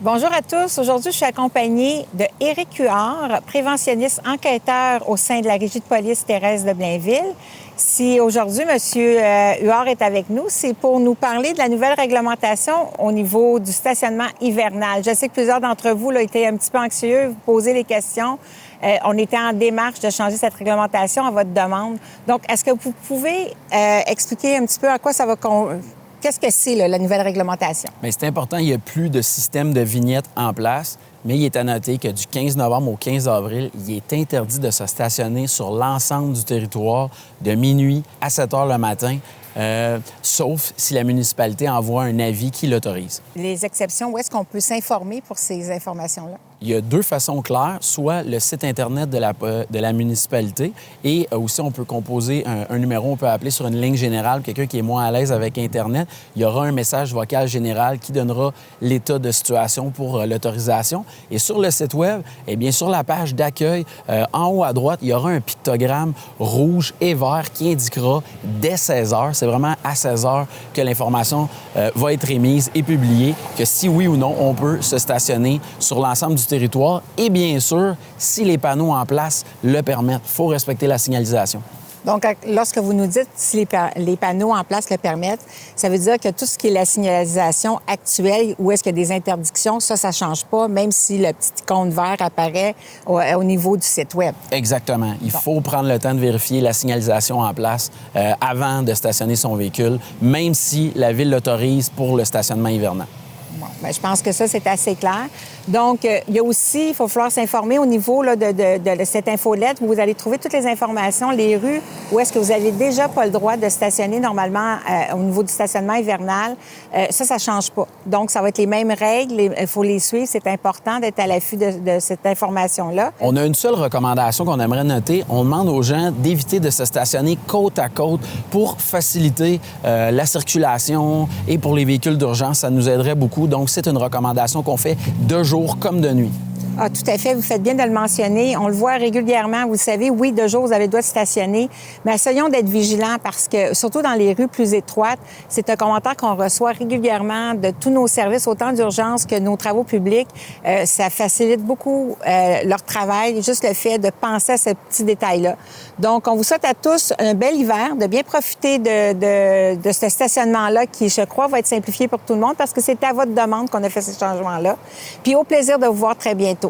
Bonjour à tous. Aujourd'hui, je suis accompagnée de Éric Huard, préventionniste enquêteur au sein de la Régie de police Thérèse de Blainville. Si aujourd'hui, M. Huard est avec nous, c'est pour nous parler de la nouvelle réglementation au niveau du stationnement hivernal. Je sais que plusieurs d'entre vous là, étaient un petit peu anxieux, vous posez les questions. On était en démarche de changer cette réglementation à votre demande. Donc, est-ce que vous pouvez expliquer un petit peu à quoi ça va... Qu'est-ce que c'est, là, la nouvelle réglementation? Bien, c'est important, il n'y a plus de système de vignettes en place, mais il est à noter que du 15 novembre au 15 avril, il est interdit de se stationner sur l'ensemble du territoire de minuit à 7 heures le matin, sauf si la municipalité envoie un avis qui l'autorise. Les exceptions, où est-ce qu'on peut s'informer pour ces informations-là? Il y a deux façons claires, soit le site Internet de la municipalité et aussi on peut composer un numéro, on peut appeler sur une ligne générale, quelqu'un qui est moins à l'aise avec Internet. Il y aura un message vocal général qui donnera l'état de situation pour l'autorisation. Et sur le site Web, eh bien, sur la page d'accueil, en haut à droite, il y aura un pictogramme rouge et vert qui indiquera dès 16 heures, c'est vraiment à 16 heures que l'information va être émise et publiée, que si oui ou non, on peut se stationner sur l'ensemble du territoire. Et bien sûr, si les panneaux en place le permettent, il faut respecter la signalisation. Donc, lorsque vous nous dites si les panneaux en place le permettent, ça veut dire que tout ce qui est la signalisation actuelle, où est-ce qu'il y a des interdictions, ça ne change pas, même si le petit icône vert apparaît au niveau du site Web. Exactement. Il faut prendre le temps de vérifier la signalisation en place avant de stationner son véhicule, même si la Ville l'autorise pour le stationnement hivernal. Bon, bien, je pense que ça, c'est assez clair. Donc, il y a aussi, il faut falloir s'informer au niveau là, de cette infolette où vous allez trouver toutes les informations, les rues où est-ce que vous n'avez déjà pas le droit de stationner normalement au niveau du stationnement hivernal. Ça ne change pas. Donc, ça va être les mêmes règles. Il faut les suivre. C'est important d'être à l'affût de cette information-là. On a une seule recommandation qu'on aimerait noter. On demande aux gens d'éviter de se stationner côte à côte pour faciliter la circulation et pour les véhicules d'urgence. Ça nous aiderait beaucoup. Donc, c'est une recommandation qu'on fait de jour comme de nuit. Ah, tout à fait. Vous faites bien de le mentionner. On le voit régulièrement. Vous savez, oui, de jour, vous avez le droit de stationner. Mais essayons d'être vigilants parce que, surtout dans les rues plus étroites, c'est un commentaire qu'on reçoit régulièrement de tous nos services, autant d'urgence que nos travaux publics. Ça facilite beaucoup leur travail, juste le fait de penser à ce petit détail-là. Donc, on vous souhaite à tous un bel hiver, de bien profiter de ce stationnement-là qui, je crois, va être simplifié pour tout le monde parce que c'est à votre demande qu'on a fait ces changements-là. Puis au plaisir de vous voir très bientôt.